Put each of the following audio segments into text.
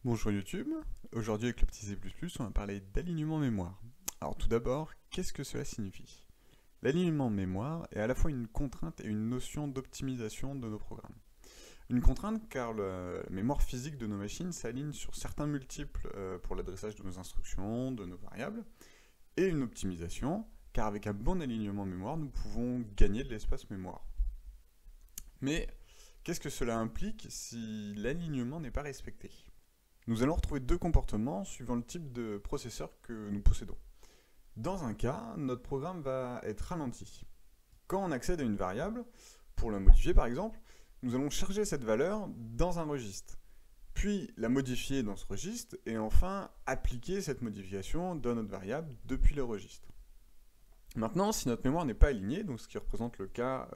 Bonjour YouTube, aujourd'hui avec le petit C++, on va parler d'alignement mémoire. Alors tout d'abord, qu'est-ce que cela signifie? L'alignement mémoire est à la fois une contrainte et une notion d'optimisation de nos programmes. Une contrainte car la mémoire physique de nos machines s'aligne sur certains multiples pour l'adressage de nos instructions, de nos variables, et une optimisation car avec un bon alignement mémoire, nous pouvons gagner de l'espace mémoire. Mais qu'est-ce que cela implique si l'alignement n'est pas respecté? Nous allons retrouver deux comportements suivant le type de processeur que nous possédons. Dans un cas, notre programme va être ralenti. Quand on accède à une variable, pour la modifier par exemple, nous allons charger cette valeur dans un registre, puis la modifier dans ce registre, et enfin appliquer cette modification dans notre variable depuis le registre. Maintenant, si notre mémoire n'est pas alignée, donc ce qui représente le cas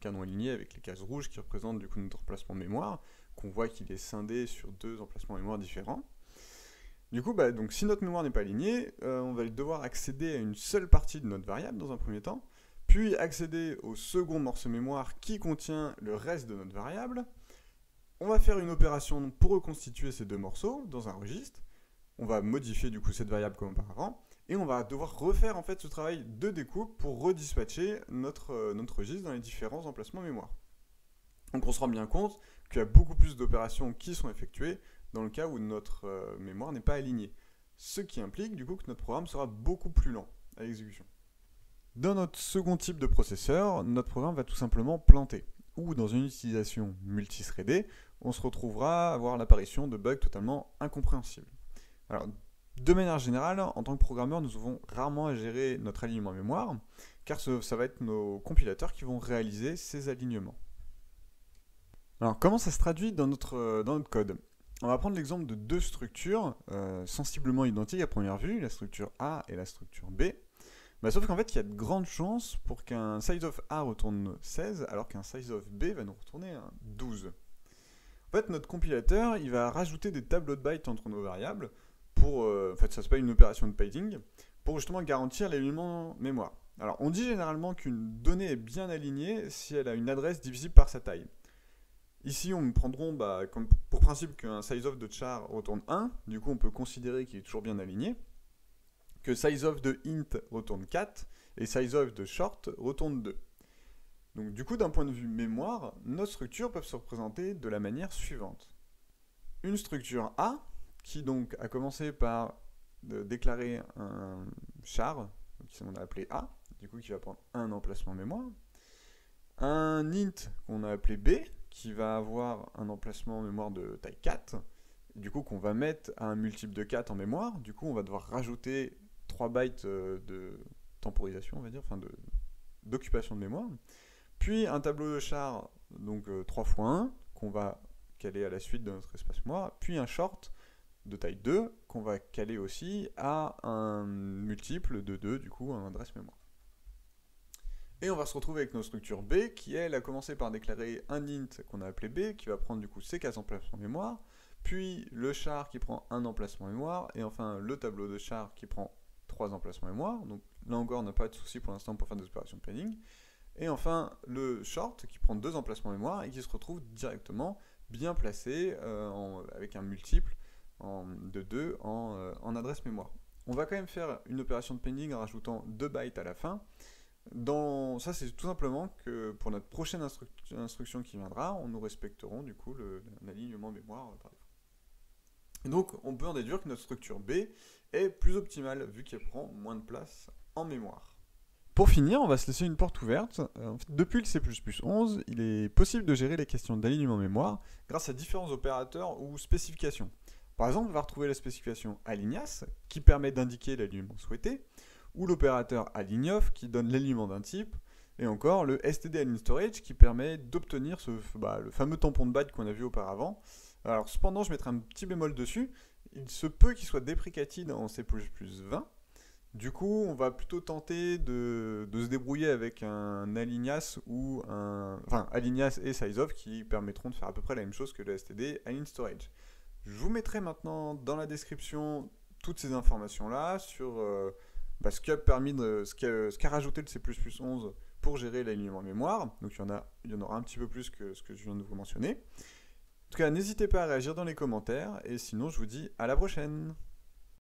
canon aligné avec les cases rouges qui représentent du coup notre emplacement de mémoire, qu'on voit qu'il est scindé sur deux emplacements de mémoire différents. Du coup, donc, si notre mémoire n'est pas alignée, on va devoir accéder à une seule partie de notre variable dans un premier temps, puis accéder au second morceau mémoire qui contient le reste de notre variable. On va faire une opération pour reconstituer ces deux morceaux dans un registre. On va modifier du coup cette variable comme auparavant, et on va devoir refaire en fait ce travail de découpe pour redispatcher notre registre dans les différents emplacements mémoire. Donc on se rend bien compte qu'il y a beaucoup plus d'opérations qui sont effectuées dans le cas où notre mémoire n'est pas alignée. Ce qui implique du coup que notre programme sera beaucoup plus lent à l'exécution. Dans notre second type de processeur, notre programme va tout simplement planter. Ou dans une utilisation multithreadée, on se retrouvera à avoir l'apparition de bugs totalement incompréhensibles. Alors, de manière générale, en tant que programmeur, nous avons rarement à gérer notre alignement mémoire, car ça va être nos compilateurs qui vont réaliser ces alignements. Alors, comment ça se traduit dans notre code? On va prendre l'exemple de deux structures sensiblement identiques à première vue, la structure A et la structure B. Sauf qu'en fait, il y a de grandes chances pour qu'un size of A retourne 16, alors qu'un size of B va nous retourner un 12. En fait, notre compilateur, il va rajouter des tableaux de bytes entre nos variables pour, en fait, ça s'appelle une opération de padding, pour justement garantir l'alignement mémoire. Alors, on dit généralement qu'une donnée est bien alignée si elle a une adresse divisible par sa taille. Ici, on prendront comme pour principe qu'un sizeof de char retourne 1, du coup on peut considérer qu'il est toujours bien aligné, que sizeof de int retourne 4, et sizeof de short retourne 2. Donc du coup, d'un point de vue mémoire, nos structures peuvent se représenter de la manière suivante. Une structure A, qui donc a commencé par déclarer un char, qu'on a appelé A, du coup qui va prendre un emplacement mémoire, un int qu'on a appelé B, qui va avoir un emplacement mémoire de taille 4, du coup qu'on va mettre à un multiple de 4 en mémoire, du coup on va devoir rajouter 3 bytes de temporisation, on va dire, enfin d'occupation de mémoire, puis un tableau de char, donc 3 x 1, qu'on va caler à la suite de notre espace mémoire, puis un short de taille 2, qu'on va caler aussi à un multiple de 2, du coup, un adresse mémoire. Et on va se retrouver avec notre structure B, qui elle a commencé par déclarer un int qu'on a appelé B, qui va prendre du coup ses 4 emplacements mémoire, puis le char qui prend un emplacement mémoire, et enfin le tableau de char qui prend 3 emplacements mémoire. Donc là encore, on n'a pas de souci pour l'instant pour faire des opérations de padding. Et enfin le short qui prend 2 emplacements mémoire et qui se retrouve directement bien placé avec un multiple de 2 en adresse mémoire. On va quand même faire une opération de padding en rajoutant 2 bytes à la fin. Ça, c'est tout simplement que pour notre prochaine instruction qui viendra, nous respecterons du coup l'alignement mémoire par défaut. Et donc, on peut en déduire que notre structure B est plus optimale vu qu'elle prend moins de place en mémoire. Pour finir, on va se laisser une porte ouverte. En fait, depuis le C++11, il est possible de gérer les questions d'alignement mémoire grâce à différents opérateurs ou spécifications. Par exemple, on va retrouver la spécification alignAs qui permet d'indiquer l'alignement souhaité, ou l'opérateur alignof qui donne l'alignement d'un type, et encore le std_align_storage qui permet d'obtenir le fameux tampon de byte qu'on a vu auparavant. Alors cependant, je mettrai un petit bémol dessus, il se peut qu'il soit déprécated en C++20, du coup on va plutôt tenter de se débrouiller avec un alignAs ou alignAs et sizeof qui permettront de faire à peu près la même chose que le std_align_storage. Je vous mettrai maintenant dans la description toutes ces informations là sur ce qu'a rajouté le C++11 pour gérer l'alignement mémoire. Donc il y en aura un petit peu plus que ce que je viens de vous mentionner. tout cas, n'hésitez pas à réagir dans les commentaires, et sinon je vous dis à la prochaine.